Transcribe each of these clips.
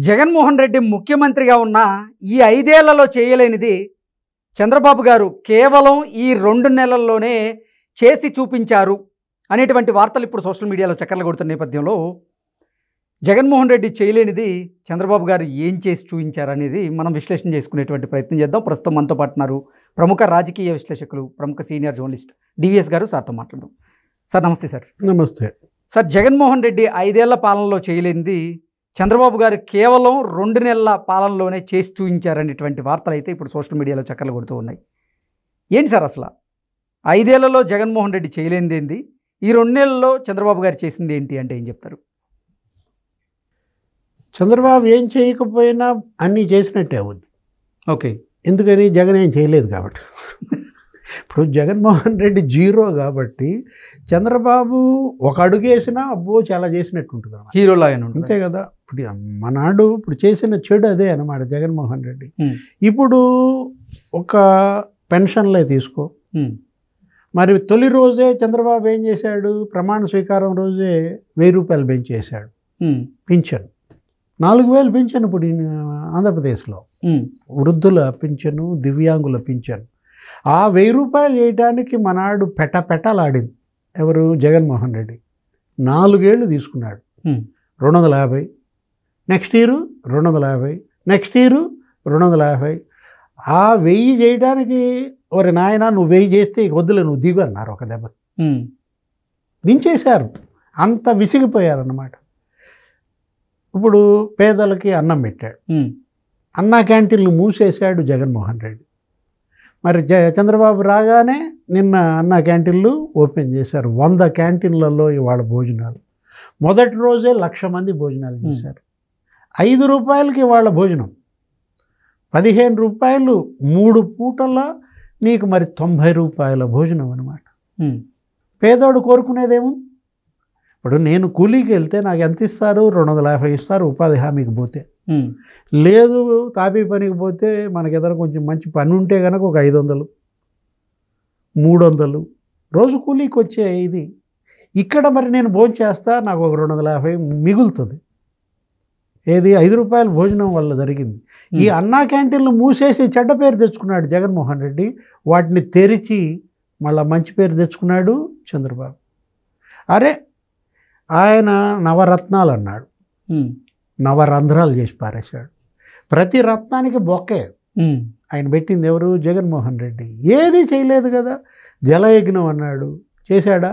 జగన్మోహన్ రెడ్డి ముఖ్యమంత్రిగా ఉన్న ఈ 5 ఏళ్లలో చేయలేనిది చంద్రబాబు గారు కేవలం ఈ 2 నెలల్లోనే చేసి చూపించారు అనేటువంటి వార్తలు ఇప్పుడు సోషల్ మీడియాలో చక్కర్లు కొడుతున్న నేపథ్యంలో జగన్మోహన్ రెడ్డి చేయలేనిది చంద్రబాబు గారు ఏం చేసి చూపించారు అనేది మనం విశ్లేషణ చేసుకునేటువంటి ప్రయత్నం చేద్దాం. ప్రస్తుతం మనతో పాటున్నారు ప్రముఖ రాజకీయ విశ్లేషకులు, ప్రముఖ సీనియర్ జర్నలిస్ట్ డివిఎస్ గారు. సార్తో మాట్లాడదాం. సార్ నమస్తే. సార్ నమస్తే. సార్, జగన్మోహన్ రెడ్డి 5 ఏళ్ల పాలనలో చేయలేనిది చంద్రబాబు గారు కేవలం 2 నెలల పాలనలోనే చేసి చూపించారనేటువంటి వార్తలు అయితే ఇప్పుడు సోషల్ మీడియాలో చక్కర్లు కొడుతూ ఉన్నాయి. ఏంటి సార్ అసలు 5 ఏళ్లలో జగన్మోహన్ రెడ్డి చేయలేనిది ఏంది, ఈ 2 నెలల్లో చంద్రబాబు గారు చేసింది ఏంటి అంటే ఏం చెప్తారు? చంద్రబాబు ఏం చేయకపోయినా అన్నీ చేసినట్టే అవుద్ది. ఓకే. ఎందుకని? జగన్ ఏం చేయలేదు కాబట్టి. ఇప్పుడు జగన్మోహన్ రెడ్డి జీరో కాబట్టి చంద్రబాబు ఒక అడుగు వేసినా అబ్బో చాలా చేసినట్టు ఉంటుంది అన్నమాట. హీరోలా అంతే కదా. ఇప్పుడు మనాడు ఇప్పుడు చేసిన చెడు అదే అన్నమాట జగన్మోహన్ రెడ్డి. ఇప్పుడు ఒక పెన్షన్లే తీసుకో, మరి తొలి రోజే చంద్రబాబు ఏం చేశాడు? ప్రమాణ స్వీకారం రోజే 1000 రూపాయలు పెంచేశాడు పింఛన్. 4000 పింఛన్ ఇప్పుడు ఆంధ్రప్రదేశ్లో, వృద్ధుల పింఛను, దివ్యాంగుల పింఛను. ఆ 1000 రూపాయలు చేయడానికి మనాడు పెట్టలాడింది ఎవరు? జగన్మోహన్ రెడ్డి. 4 ఏళ్ళు తీసుకున్నాడు. 250, నెక్స్ట్ ఇయర్ 250, నెక్స్ట్ ఇయర్ 250. ఆ 1000 చేయడానికి ఒరే నాయన నువ్వు 1000 చేస్తే వద్దులే నువ్వు దిగు అన్నారు ఒక దెబ్బ. దించేశారు. అంత విసిగిపోయారన్నమాట. ఇప్పుడు పేదలకి అన్నం పెట్టాడు. అన్నా క్యాంటీన్లు మూసేశాడు జగన్మోహన్ రెడ్డి. మరి చంద్రబాబు రాగానే నిన్న అన్నా క్యాంటీన్లు ఓపెన్ చేశారు. 100 క్యాంటీన్లలో ఇవాళ భోజనాలు. మొదటి రోజే 1,00,000 మంది భోజనాలు చేశారు. 5 రూపాయలకి ఇవాళ భోజనం, 15 రూపాయలు 3 పూటల నీకు మరి 90 రూపాయల భోజనం అనమాట. పేదోడు కోరుకునేదేమో. ఇప్పుడు నేను కూలీకి వెళ్తే నాకు ఎంత ఇస్తారు? 250 ఇస్తారు ఉపాధి హామీకి పోతే. లేదు తాపీ పనికి పోతే మనకి ఏదైనా కొంచెం మంచి పని ఉంటే కనుక ఒక 500, 300 రోజు కూలీకి వచ్చే ఇది. ఇక్కడ మరి నేను భోజనం చేస్తా, నాకు ఒక 250 మిగులుతుంది. ఏది? 5 రూపాయల భోజనం వల్ల జరిగింది. ఈ అన్నా క్యాంటీన్లు మూసేసి చెడ్డ పేరు తెచ్చుకున్నాడు జగన్మోహన్ రెడ్డి. వాటిని తెరిచి మళ్ళీ మంచి పేరు తెచ్చుకున్నాడు చంద్రబాబు. అరే ఆయన నవరత్నాలు అన్నాడు, నవరంధ్రాలు చేసి పారేశాడు. ప్రతి రత్నానికి బొక్కే. ఆయన పెట్టింది ఎవరు? జగన్మోహన్ రెడ్డి. ఏది చేయలేదు కదా. జలయజ్ఞం అన్నాడు, చేశాడా?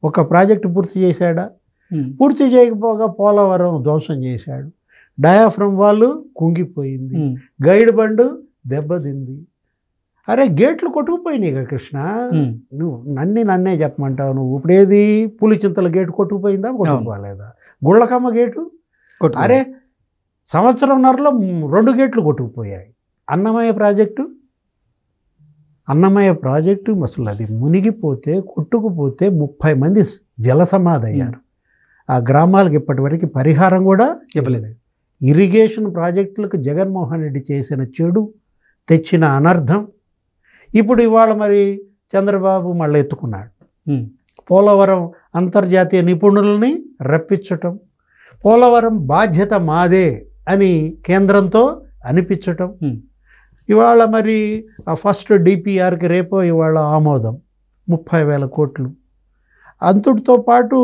ఒక ప్రాజెక్టు పూర్తి చేశాడా? పూర్తి చేయకపోగా పోలవరం ధ్వంసం చేశాడు. డయాఫ్రమ్ వాళ్ళు కుంగిపోయింది. గైడ్ బండు దెబ్బతింది. అరే గేట్లు కొట్టుకుపోయినాయి కదా కృష్ణ. నువ్వు నన్నే చెప్పమంటావు. నువ్వు ఇప్పుడు ఏది? పులిచింతల గేటు కొట్టుకుపోయిందా? కొట్టుకుపోలేదా? గుళ్ళకమ్మ గేటు అరే సంవత్సరంన్నరలో 2 గేట్లు కొట్టుకుపోయాయి. అన్నమయ్య ప్రాజెక్టు అసలు అది మునిగిపోతే కొట్టుకుపోతే 30 మంది జల సమాధి అయ్యారు. ఆ గ్రామాలకు ఇప్పటివరకు పరిహారం కూడా ఇవ్వలేదు. ఇరిగేషన్ ప్రాజెక్టులకు జగన్మోహన్ రెడ్డి చేసిన చెడు, తెచ్చిన అనర్థం ఇప్పుడు ఇవాళ మరి చంద్రబాబు మళ్ళీ ఎత్తుకున్నాడు. పోలవరం అంతర్జాతీయ నిపుణులని రప్పించటం, పోలవరం బాధ్యత మాదే అని కేంద్రంతో అనిపించటం. ఇవాళ మరి ఆ ఫస్ట్ డిపిఆర్కి రేపో ఇవాళ ఆమోదం 30,000 కోట్లు. అంతటితో పాటు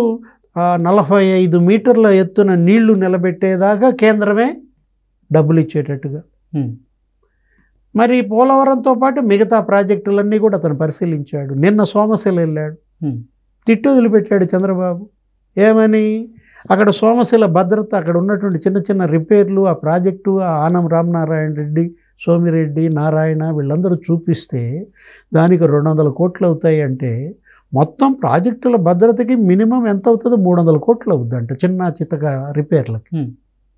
45 మీటర్ల ఎత్తున నీళ్లు నిలబెట్టేదాకా కేంద్రమే డబ్బులు ఇచ్చేటట్టుగా. మరి పోలవరంతో పాటు మిగతా ప్రాజెక్టులన్నీ కూడా అతను పరిశీలించాడు. నిన్న సోమశిల వెళ్ళాడు, తిట్టు వదిలిపెట్టాడు చంద్రబాబు. ఏమని? అక్కడ సోమశిల భద్రత, అక్కడ ఉన్నటువంటి చిన్న చిన్న రిపేర్లు, ఆ ప్రాజెక్టు, ఆ ఆనం రామనారాయణ రెడ్డి, సోమిరెడ్డి, నారాయణ వీళ్ళందరూ చూపిస్తే దానికి 200 కోట్లు అవుతాయి. అంటే మొత్తం ప్రాజెక్టుల భద్రతకి మినిమం ఎంత అవుతుందో 300 కోట్లు అవుద్ది అంట, చిన్న చిత్తగా రిపేర్లకి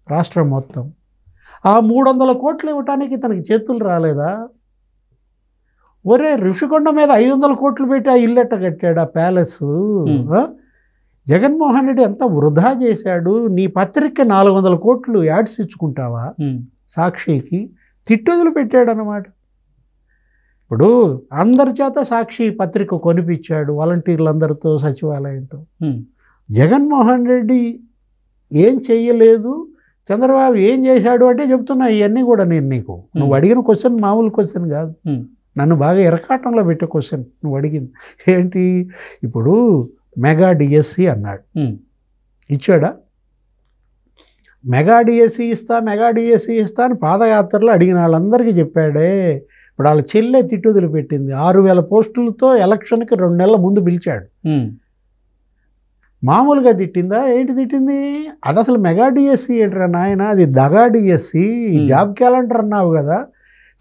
రాష్ట్రం మొత్తం. ఆ 300 కోట్లు ఇవ్వటానికి తనకి చేతులు రాలేదా? ఒరే ఋషికొండ మీద 500 కోట్లు పెట్టి ఆ ఇల్లెట్ట కట్టాడు, ఆ ప్యాలెస్. జగన్మోహన్ రెడ్డి ఎంత వృధా చేశాడు. నీ పత్రిక 400 కోట్లు యాడ్స్ ఇచ్చుకుంటావా? సాక్షికి తిట్టుదలు పెట్టాడు అన్నమాట. ఇప్పుడు అందరి చేత సాక్షి పత్రిక కొనిపించాడు, వాలంటీర్లందరితో, సచివాలయంతో. జగన్మోహన్ రెడ్డి ఏం చెయ్యలేదు, చంద్రబాబు ఏం చేశాడు అంటే చెప్తున్నా ఇవన్నీ కూడా నేను నీకు నువ్వు అడిగిన క్వశ్చన్ మామూలు క్వశ్చన్ కాదు, నన్ను బాగా ఎరకాటంలో పెట్టే క్వశ్చన్ నువ్వు అడిగింది. ఏంటి ఇప్పుడు మెగా డిఎస్సి అన్నాడు, ఇచ్చాడా? మెగా డిఎస్సి ఇస్తా అని పాదయాత్రలో అడిగిన వాళ్ళందరికీ చెప్పాడే. ఇప్పుడు వాళ్ళ చెల్లె తిట్టుదులు పెట్టింది, 6,000 పోస్టులతో ఎలక్షన్కి 2 నెలల ముందు పిలిచాడు. మామూలుగా తిట్టిందా ఏంటి తిట్టింది? అది అసలు మెగా డిఎస్సి ఏంటరా నాయన, అది దగా డిఎస్సి. జాబ్ క్యాలెండర్ అన్నావు కదా,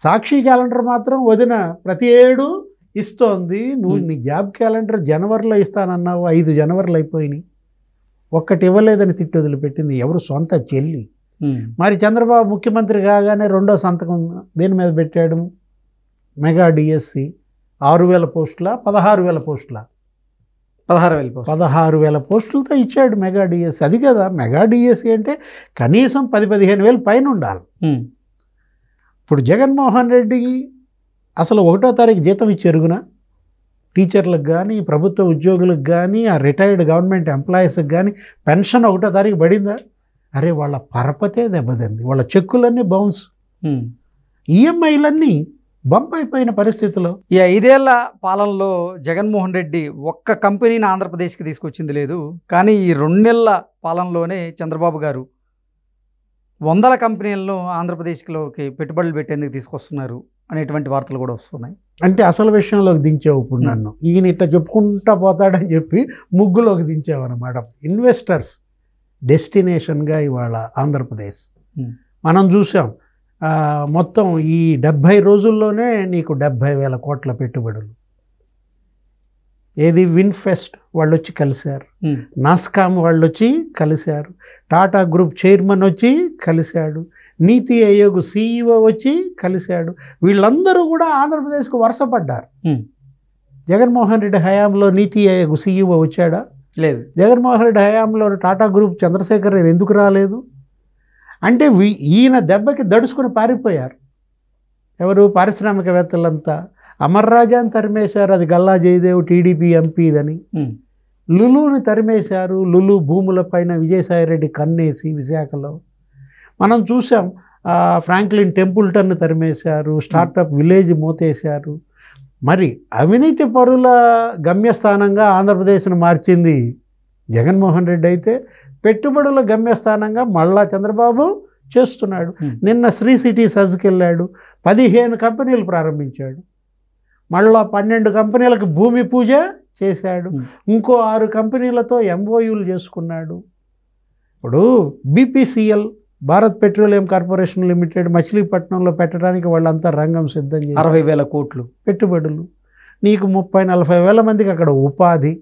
సాక్షి క్యాలెండర్ మాత్రం వదిన ప్రతి ఏడు ఇస్తోంది, నువ్వు నీ జాబ్ క్యాలెండర్ జనవరిలో ఇస్తానన్నావు, 5 జనవరిలో అయిపోయినాయి, ఒక్కటి ఇవ్వలేదని తిట్టి వదిలిపెట్టింది ఎవరు? సొంత చెల్లి. మరి చంద్రబాబు ముఖ్యమంత్రి కాగానే రెండో సంతకం దేని మీద పెట్టాడు? మెగా డిఎస్సి 6,000 పోస్టుల 16,000 పోస్టుల 16,000 పోస్టులతో ఇచ్చాడు మెగా డిఎస్సి. అది కదా మెగా డిఎస్సి అంటే కనీసం 10-15 వేలు పైన ఉండాలి. ఇప్పుడు జగన్మోహన్ రెడ్డి అసలు 1వ తారీఖు జీతం ఇచ్చి ఎరుగునా? టీచర్లకు కానీ, ప్రభుత్వ ఉద్యోగులకు కానీ, ఆ రిటైర్డ్ గవర్నమెంట్ ఎంప్లాయీస్కి కానీ పెన్షన్ 1వ తారీఖు పడిందా? అరే వాళ్ళ పరపతే దెబ్బతింది, వాళ్ళ చెక్కులన్నీ బౌన్స్, ఈఎంఐలన్నీ బంప్ అయిపోయిన పరిస్థితిలో. ఈ 5 ఏళ్ల పాలనలో జగన్మోహన్ రెడ్డి ఒక్క కంపెనీని ఆంధ్రప్రదేశ్కి తీసుకొచ్చింది లేదు, కానీ ఈ 2 నెలల పాలనలోనే చంద్రబాబు గారు 100 కంపెనీలను ఆంధ్రప్రదేశ్లోకి పెట్టుబడులు పెట్టేందుకు తీసుకొస్తున్నారు అనేటువంటి వార్తలు కూడా వస్తున్నాయి. అంటే అసలు విషయంలోకి దించావు ఇప్పుడు నన్ను, ఈయన ఇట్లా చెప్పుకుంటా పోతాడని చెప్పి ముగ్గులోకి దించావు అన్నమాట. ఇన్వెస్టర్స్ డెస్టినేషన్గా ఇవాళ ఆంధ్రప్రదేశ్ మనం చూసాం. మొత్తం ఈ 70 రోజుల్లోనే నీకు 70,000 కోట్ల పెట్టుబడులు. ఏది విన్ఫెస్ట్ వాళ్ళు వచ్చి కలిశారు, నాస్కామ్ వాళ్ళు వచ్చి కలిశారు, టాటా గ్రూప్ చైర్మన్ వచ్చి కలిశాడు, నీతి ఆయోగ్ CEO వచ్చి కలిశాడు. వీళ్ళందరూ కూడా ఆంధ్రప్రదేశ్కు వరుసపడ్డారు. జగన్మోహన్ రెడ్డి హయాంలో నీతి ఆయోగ్ CEO వచ్చాడా? లేదు. జగన్మోహన్ రెడ్డి హయాంలో టాటా గ్రూప్ చంద్రశేఖర్ రెడ్డి ఎందుకు రాలేదు? అంటే ఈయన దెబ్బకి దడుచుకుని పారిపోయారు ఎవరు? పారిశ్రామికవేత్తలంతా. అమర్ రాజాని తరిమేశారు, అది గల్లా జయదేవ్ టీడీపీ ఎంపీదని. లులుని తరిమేశారు, లులు భూములపైన విజయసాయిరెడ్డి కన్నేసి విశాఖలో మనం చూసాం. ఫ్రాంక్లిన్ టెంపుల్టన్ తరిమేశారు, స్టార్టప్ విలేజ్ మోతేశారు. మరి అవినీతి పరుల గమ్యస్థానంగా ఆంధ్రప్రదేశ్ను మార్చింది జగన్మోహన్ రెడ్డి అయితే, పెట్టుబడుల గమ్యస్థానంగా మళ్ళా చంద్రబాబు చేస్తున్నాడు. నిన్న శ్రీ సిటీ సజ్కి వెళ్ళాడు, 15 కంపెనీలు ప్రారంభించాడు, మళ్ళా 12 కంపెనీలకు భూమి పూజ చేశాడు, ఇంకో 6 కంపెనీలతో MOUలు చేసుకున్నాడు. ఇప్పుడు BPCL Bharat petroleum corporation limited మచిలీపట్నంలో పెట్టడానికి వాళ్ళంతా రంగం సిద్ధం చేశారు. 60,000 కోట్లు పెట్టుబడులు. నీకు 30-40 వేల మందికి అక్కడ ఉపాధి.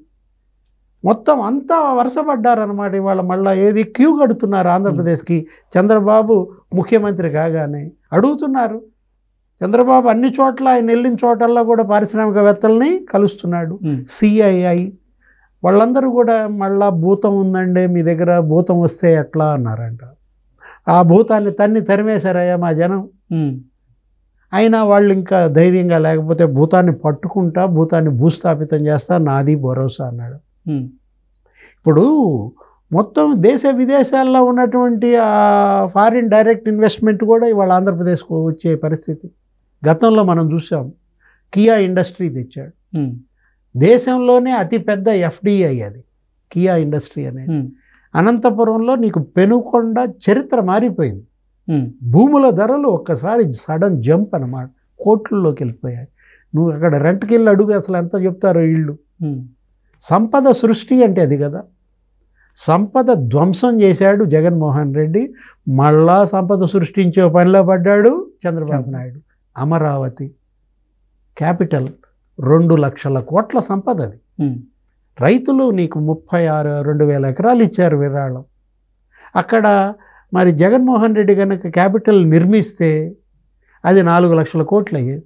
మొత్తం అంతా వరుసపడ్డారనమాట. ఇవాళ మళ్ళీ ఏది క్యూ కడుతున్నారు ఆంధ్రప్రదేశ్కి. చంద్రబాబు ముఖ్యమంత్రి కాగానే అడుగుతున్నారు. చంద్రబాబు అన్ని చోట్ల ఆయన వెళ్ళిన చోటల్లో కూడా పారిశ్రామికవేత్తల్ని కలుస్తున్నాడు. CII వాళ్ళందరూ కూడా మళ్ళా భూతం ఉందండి మీ దగ్గర, భూతం వస్తే ఎట్లా అన్నారంట. ఆ భూతాన్ని తరిమేశారయ్యా మా జనం. అయినా వాళ్ళు ఇంకా ధైర్యంగా లేకపోతే భూతాన్ని పట్టుకుంటా, భూతాన్ని భూస్థాపితం చేస్తా, నాది భరోసా అన్నాడు. ఇప్పుడు మొత్తం దేశ విదేశాల్లో ఉన్నటువంటి ఆ ఫారిన్ డైరెక్ట్ ఇన్వెస్ట్మెంట్ కూడా ఇవాళ ఆంధ్రప్రదేశ్కు వచ్చే పరిస్థితి. గతంలో మనం చూసాం, కియా ఇండస్ట్రీ తెచ్చాడు. దేశంలోనే అతిపెద్ద FDI అది కియా ఇండస్ట్రీ అనేది. అనంతపురంలో నీకు పెనుకొండ చరిత్ర మారిపోయింది. భూముల ధరలు ఒక్కసారి సడన్ జంప్ అన్నమాట, కోట్లలోకి వెళ్ళిపోయాయి. నువ్వు అక్కడ రెంట్కి వెళ్ళి అడుగు అసలు ఎంత చెప్తారో ఇళ్ళు. సంపద సృష్టి అంటే అది కదా. సంపద ధ్వంసం చేశాడు జగన్మోహన్ రెడ్డి, మళ్ళా సంపద సృష్టించే పనిలో పడ్డాడు చంద్రబాబు నాయుడు. అమరావతి క్యాపిటల్ 2 లక్షల కోట్ల సంపద అది. రైతులు నీకు 32,000 ఎకరాలు ఇచ్చారు విరాళం. అక్కడ మరి జగన్మోహన్ రెడ్డి కనుక క్యాపిటల్ నిర్మిస్తే అది 4 లక్షల కోట్లు అయ్యేది.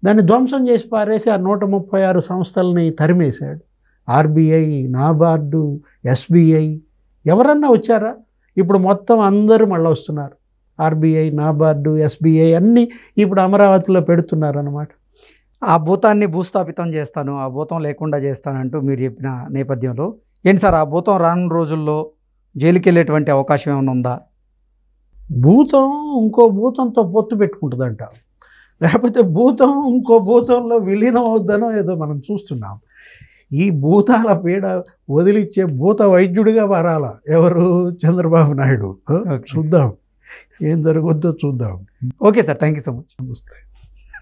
దాన్ని ధ్వంసం చేసి పారేసి ఆ 136 సంస్థలని తరిమేశాడు. RBI, నాబార్డు, SBI ఎవరన్నా వచ్చారా? ఇప్పుడు మొత్తం అందరూ మళ్ళీ వస్తున్నారు. RBI, నాబార్డు, SBI అన్నీ ఇప్పుడు అమరావతిలో పెడుతున్నారు అన్నమాట. ఆ భూతాన్ని భూస్థాపితం చేస్తాను, ఆ భూతం లేకుండా చేస్తానంటూ మీరు చెప్పిన నేపథ్యంలో ఏంటి సార్, ఆ భూతం రానున్న రోజుల్లో జైలుకి వెళ్ళేటువంటి అవకాశం ఏమైనా ఉందా? భూతం ఇంకో భూతంతో పొత్తు పెట్టుకుంటుందంట, లేకపోతే భూతం ఇంకో భూతంలో విలీనం అవుద్దనో ఏదో మనం చూస్తున్నాం. ఈ భూతాల పీడ వదిలిచ్చే భూత వైద్యుడిగా మారాల ఎవరు? చంద్రబాబు నాయుడు. చూద్దాం ఏం జరగొద్దో చూద్దాం. Okay sir, thank you so much. నమస్తే.